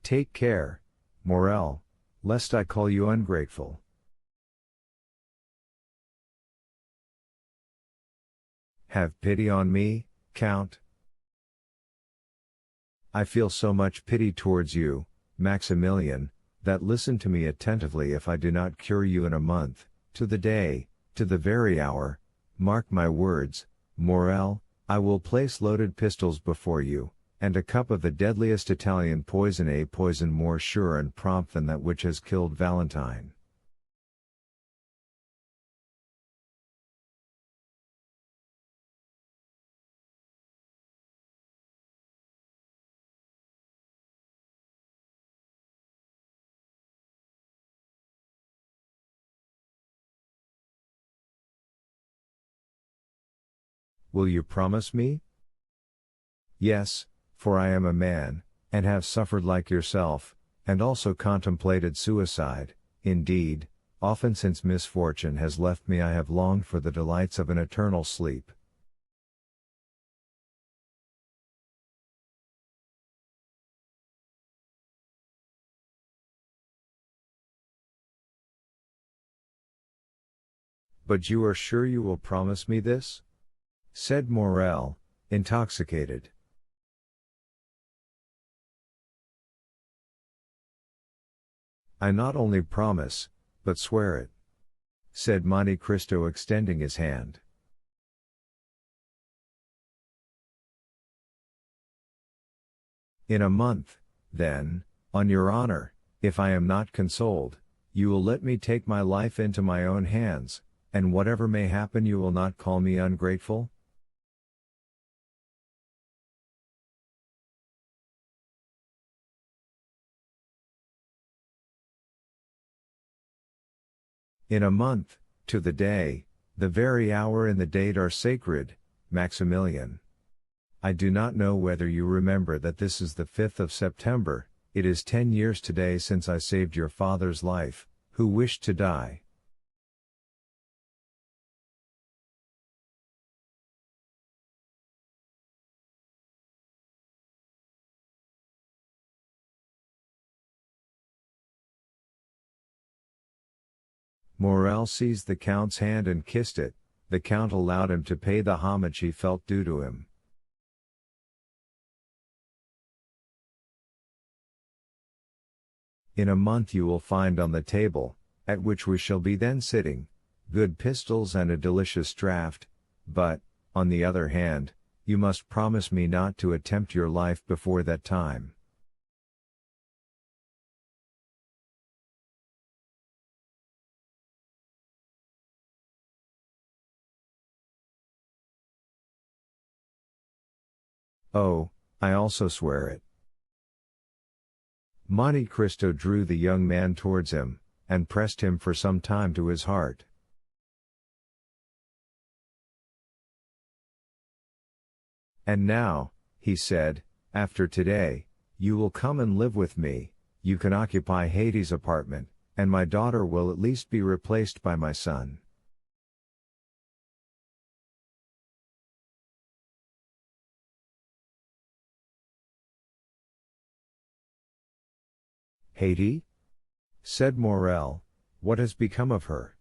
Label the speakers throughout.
Speaker 1: Take care, Morel, lest I call you ungrateful. Have pity on me, Count. I feel so much pity towards you, Maximilian, that listen to me attentively. If I do not cure you in a month, to the day, to the very hour, mark my words, Morel, I will place loaded pistols before you, and a cup of the deadliest Italian poison, a poison more sure and prompt than that which has killed Valentine. Will you promise me? Yes, for I am a man, and have suffered like yourself, and also contemplated suicide. Indeed, often since misfortune has left me I have longed for the delights of an eternal sleep. But you are sure you will promise me this? Said Morel, intoxicated. I not only promise, but swear it, said Monte Cristo, extending his hand. In a month, then, on your honor, if I am not consoled, you will let me take my life into my own hands, and whatever may happen you will not call me ungrateful? In a month, to the day, the very hour and the date are sacred, Maximilian. I do not know whether you remember that this is the 5th of September, it is 10 years today since I saved your father's life, who wished to die. Morel seized the Count's hand and kissed it. The Count allowed him to pay the homage he felt due to him. In a month you will find on the table, at which we shall be then sitting, good pistols and a delicious draught, but, on the other hand, you must promise me not to attempt your life before that time. Oh, I also swear it. Monte Cristo drew the young man towards him, and pressed him for some time to his heart. And now, he said, after today, you will come and live with me, you can occupy Haydée's apartment, and my daughter will at least be replaced by my son. Haydée? Said Morel, what has become of her?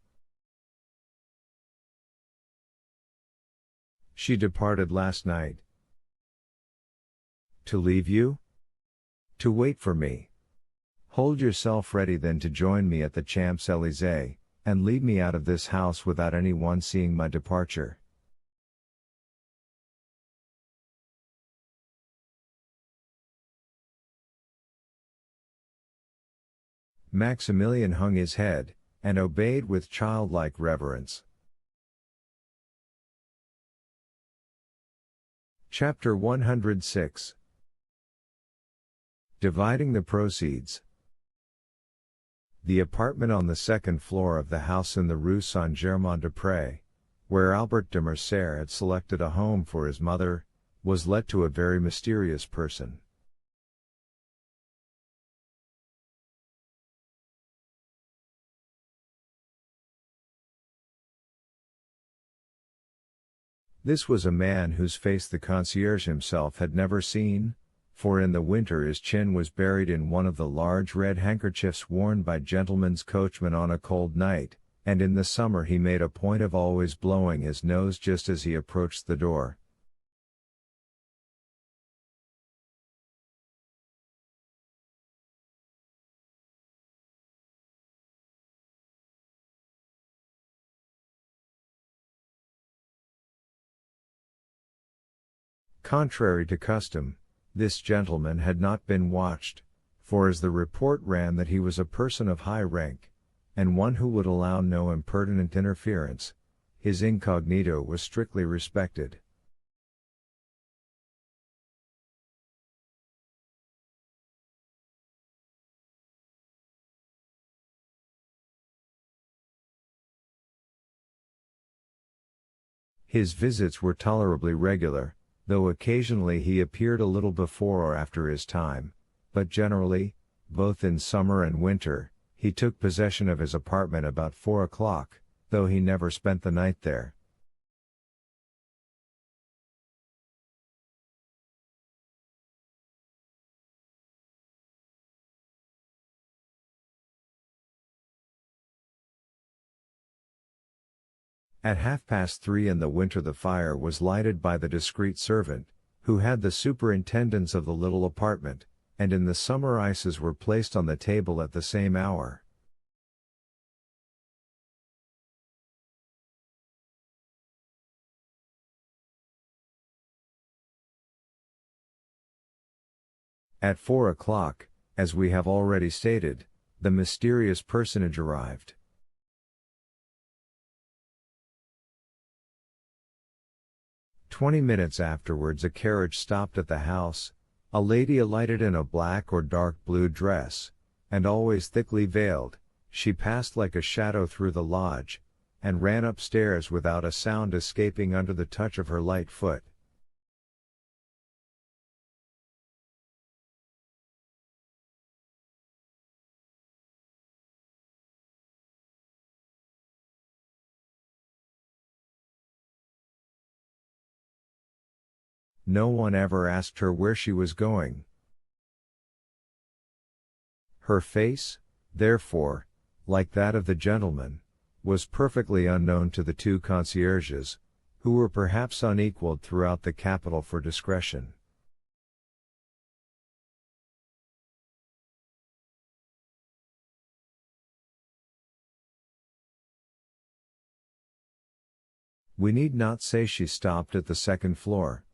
Speaker 1: She departed last night. To leave you? To wait for me. Hold yourself ready then to join me at the Champs-Élysées, and lead me out of this house without anyone seeing my departure. Maximilian hung his head, and obeyed with childlike reverence. Chapter 106. Dividing the proceeds. The apartment on the second floor of the house in the Rue Saint-Germain-des-Prés, where Albert de Morcerf had selected a home for his mother, was let to a very mysterious person. This was a man whose face the concierge himself had never seen, for in the winter his chin was buried in one of the large red handkerchiefs worn by gentlemen's coachmen on a cold night, and in the summer he made a point of always blowing his nose just as he approached the door. Contrary to custom, this gentleman had not been watched, for as the report ran that he was a person of high rank, and one who would allow no impertinent interference, his incognito was strictly respected. His visits were tolerably regular, though occasionally he appeared a little before or after his time, but generally, both in summer and winter, he took possession of his apartment about 4 o'clock, though he never spent the night there. At 3:30 in the winter the fire was lighted by the discreet servant, who had the superintendence of the little apartment, and in the summer ices were placed on the table at the same hour. At 4 o'clock, as we have already stated, the mysterious personage arrived. "20 minutes afterwards a carriage stopped at the house, a lady alighted in a black or dark blue dress, and always thickly veiled. She passed like a shadow through the lodge, and ran upstairs without a sound escaping under the touch of her light foot. No one ever asked her where she was going. Her face, therefore, like that of the gentleman, was perfectly unknown to the two concierges, who were perhaps unequaled throughout the capital for discretion. We need not say she stopped at the second floor.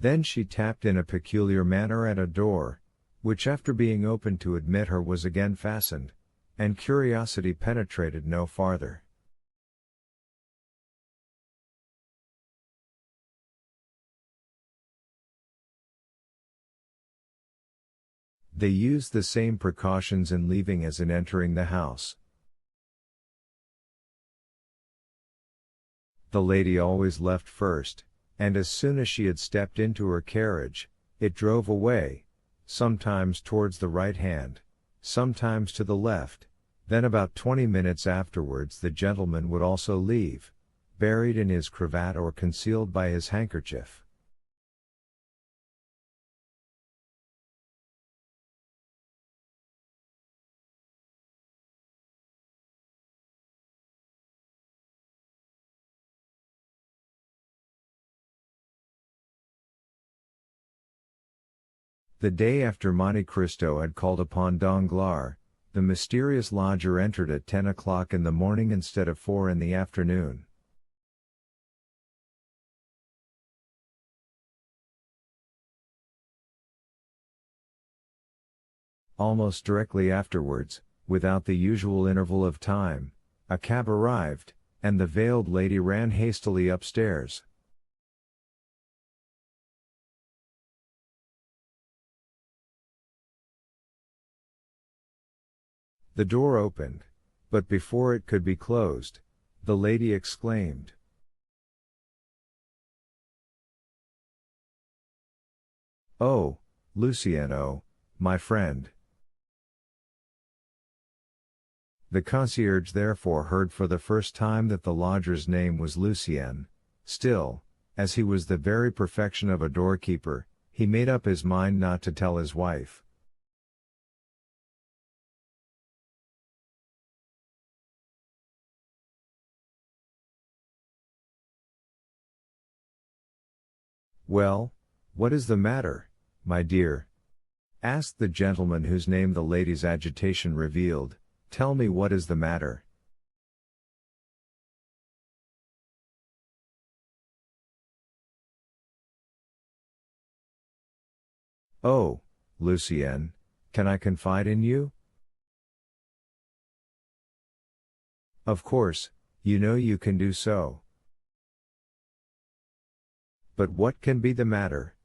Speaker 1: Then she tapped in a peculiar manner at a door, which after being opened to admit her was again fastened, and curiosity penetrated no farther. They used the same precautions in leaving as in entering the house. The lady always left first, and as soon as she had stepped into her carriage, it drove away, sometimes towards the right hand, sometimes to the left. Then about 20 minutes afterwards the gentleman would also leave, buried in his cravat or concealed by his handkerchief. The day after Monte Cristo had called upon Danglars, the mysterious lodger entered at 10 o'clock in the morning instead of 4 in the afternoon. Almost directly afterwards, without the usual interval of time, a cab arrived, and the veiled lady ran hastily upstairs. The door opened, but before it could be closed, the lady exclaimed, "Oh, Luciano, my friend." The concierge therefore heard for the first time that the lodger's name was Lucien. Still, As he was the very perfection of a doorkeeper, he made up his mind not to tell his wife. "Well, what is the matter, my dear?" asked the gentleman whose name the lady's agitation revealed. "Tell me what is the matter." "Oh, Lucienne, can I confide in you?" "Of course, you know you can do so. But what can be the matter?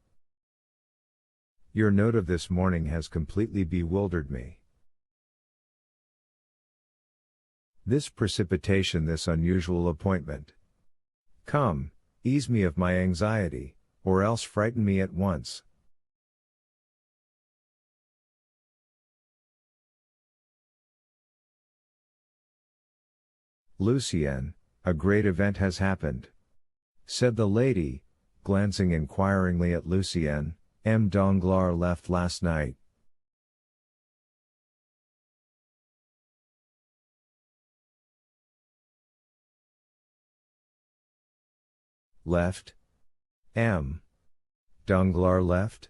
Speaker 1: Your note of this morning has completely bewildered me. This precipitation, this unusual appointment. Come, ease me of my anxiety, or else frighten me at once." "Lucienne, a great event has happened," said the lady, glancing inquiringly at Lucienne. "M. Danglars left last night." "Left? M. Danglars left?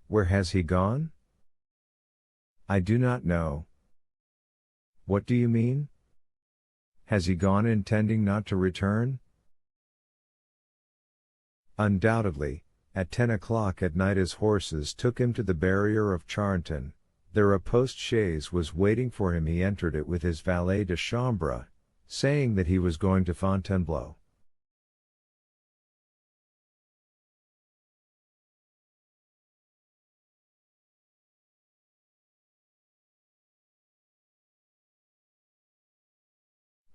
Speaker 1: Where has he gone?" "I do not know." "What do you mean? Has he gone intending not to return?" "Undoubtedly, at 10 o'clock at night his horses took him to the barrier of Charenton. There a post-chaise was waiting for him. He entered it with his valet de chambre, saying that he was going to Fontainebleau."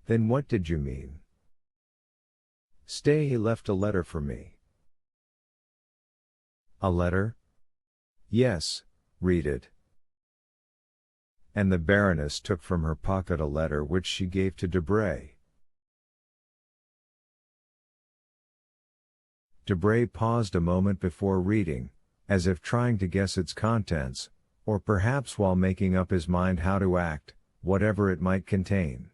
Speaker 1: "Then what did you mean?" "Stay, he left a letter for me." "A letter?" "Yes, read it." And the Baroness took from her pocket a letter which she gave to Debray. Debray paused a moment before reading, as if trying to guess its contents, or perhaps while making up his mind how to act, whatever it might contain.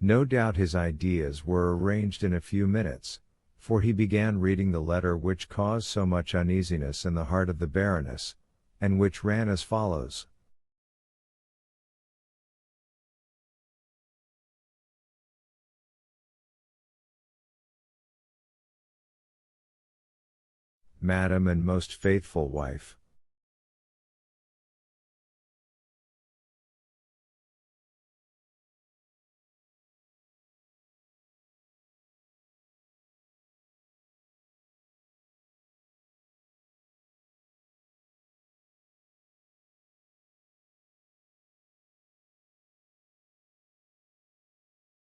Speaker 1: No doubt his ideas were arranged in a few minutes, for he began reading the letter which caused so much uneasiness in the heart of the Baroness, and which ran as follows. "Madam and most faithful wife,